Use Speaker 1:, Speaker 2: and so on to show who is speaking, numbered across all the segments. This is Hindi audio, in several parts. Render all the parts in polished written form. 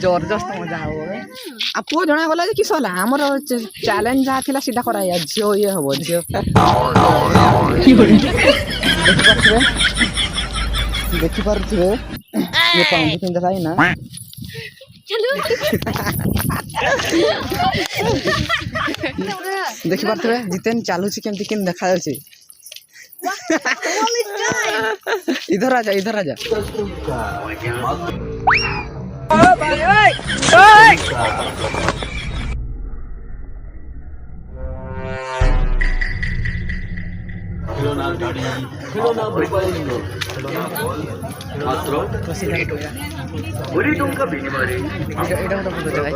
Speaker 1: जबरदस्त मजा हो आपको जना गला कि सला हमर चैलेंज जहाँ थिला सीधा कराया झियो ये हबो झियो देखि पारुथिबे ये पाउंड किन देखाई ना देखि पारुथिबे जितेन चालू छी केमति किन देखा जाउछी इधर आजा
Speaker 2: खिलौना गाड़ी खिलौना मोबाइल मात्र बड़ी टंका बिनिमय
Speaker 1: এটা মতো বুঝতে ভাই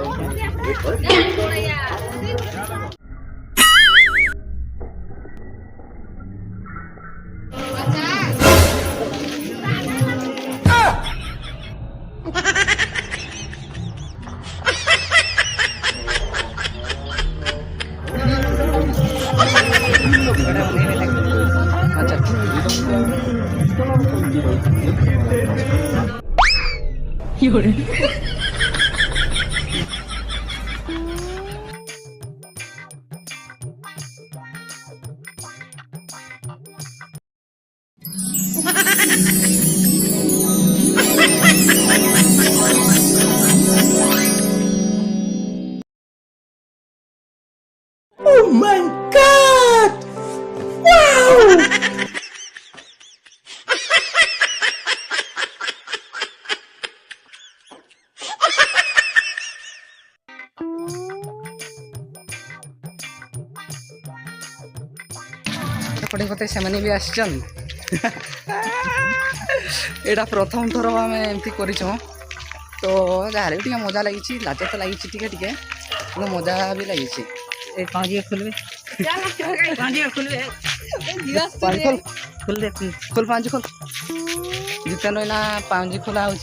Speaker 3: Oh my God! Wow!
Speaker 1: पटे कते सेमाने भी आछन एटा प्रथम थर आम एमती कर तो जहाँ भी मजा लगी लाज तो लगी टे मजा भी लगी खोल पाँच खोल जितने ना पाँच खोला हो